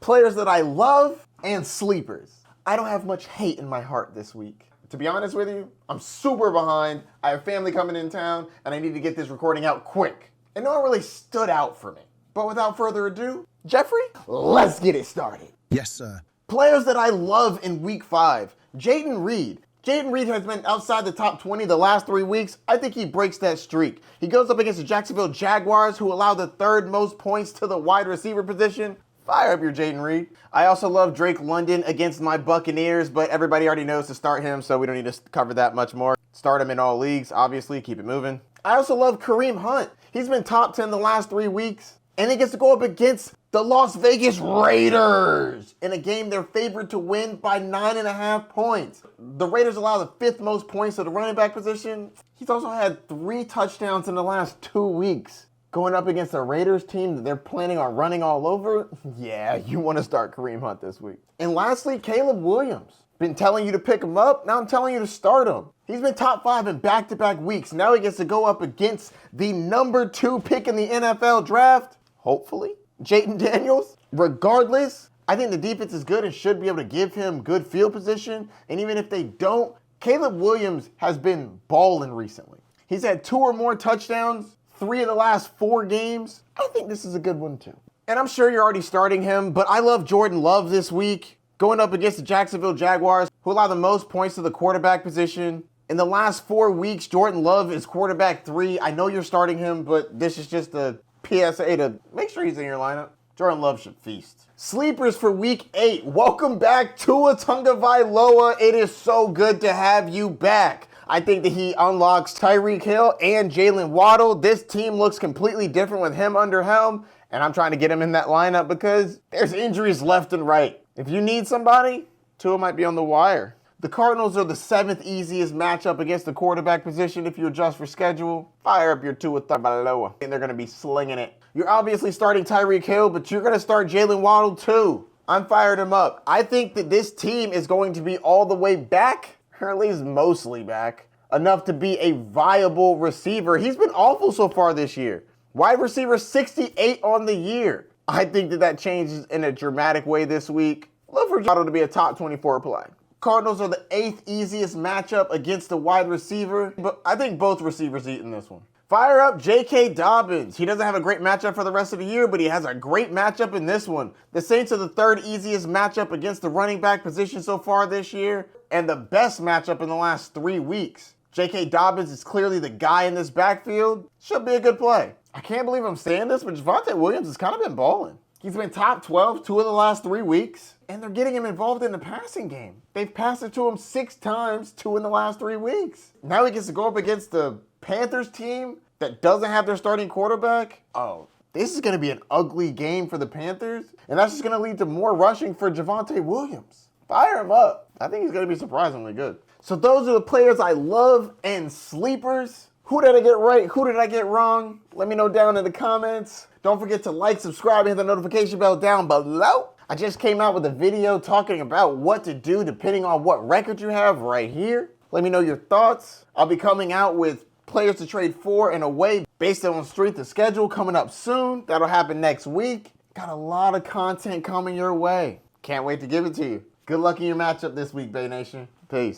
players that I love, and sleepers. I don't have much hate in my heart this week. To be honest with you, I'm super behind. I have family coming in town, and I need to get this recording out quick. And no one really stood out for me. But without further ado, Jeffrey, let's get it started. Yes, sir. Players that I love in week 5. Jaden Reed. Jaden Reed has been outside the top 20 the last 3 weeks. I think he breaks that streak. He goes up against the Jacksonville Jaguars, who allow the 3rd most points to the wide receiver position. Fire up your Jaden Reed. I also love Drake London against my Buccaneers, but everybody already knows to start him, so we don't need to cover that much more. Start him in all leagues, obviously. Keep it moving. I also love Kareem Hunt. He's been top 10 the last 3 weeks, and he gets to go up against the Las Vegas Raiders in a game they're favored to win by 9.5 points. The Raiders allow the 5th most points to the running back position. He's also had 3 touchdowns in the last 2 weeks. Going up against a Raiders team that they're planning on running all over? Yeah, you want to start Kareem Hunt this week. And lastly, Caleb Williams. Been telling you to pick him up, now I'm telling you to start him. He's been top 5 in back-to-back weeks. Now he gets to go up against the number 2 pick in the NFL draft, hopefully, Jaden Daniels. Regardless, I think the defense is good and should be able to give him good field position. And even if they don't, Caleb Williams has been balling recently. He's had 2 or more touchdowns 3 of the last 4 games. I think this is a good one too. And I'm sure you're already starting him, but I love Jordan Love this week. Going up against the Jacksonville Jaguars, who allow the most points to the quarterback position. In the last 4 weeks, Jordan Love is quarterback 3. I know you're starting him, but this is just a PSA to make sure he's in your lineup. Jordan Love should feast. Sleepers for week 8. Welcome back, Tua Tagovailoa. It is so good to have you back. I think that he unlocks Tyreek Hill and Jalen Waddell. This team looks completely different with him under helm, and I'm trying to get him in that lineup because there's injuries left and right. If you need somebody, Tua might be on the wire. The Cardinals are the 7th easiest matchup against the quarterback position if you adjust for schedule. Fire up your Tua Tagovailoa, and they're going to be slinging it. You're obviously starting Tyreek Hill, but you're going to start Jalen Waddell too. I'm fired him up. I think that this team is going to be all the way back, or at least mostly back, enough to be a viable receiver. He's been awful so far this year. Wide receiver 68 on the year. I think that changes in a dramatic way this week. Look for Waddle to be a top 24 play. Cardinals are the 8th easiest matchup against the wide receiver, but I think both receivers eat in this one. Fire up J.K. Dobbins. He doesn't have a great matchup for the rest of the year, but he has a great matchup in this one. The Saints are the 3rd easiest matchup against the running back position so far this year, and the best matchup in the last 3 weeks. J.K. Dobbins is clearly the guy in this backfield. Should be a good play. I can't believe I'm saying this, but Javonte Williams has kind of been balling. He's been top 12 2 of the last 3 weeks, and they're getting him involved in the passing game. They've passed it to him 6 times, 2 in the last 3 weeks. Now he gets to go up against the Panthers team that doesn't have their starting quarterback. Oh, this is going to be an ugly game for the Panthers, and that's just going to lead to more rushing for Javonte Williams. Fire him up. I think he's going to be surprisingly good. So those are the players I love and sleepers. Who did I get right? Who did I get wrong? Let me know down in the comments. Don't forget to like, subscribe, and hit the notification bell down below. I just came out with a video talking about what to do depending on what record you have right here. Let me know your thoughts. I'll be coming out with players to trade for and away based on strength of schedule coming up soon. That'll happen next week. Got a lot of content coming your way. Can't wait to give it to you. Good luck in your matchup this week, Bay Nation. Peace.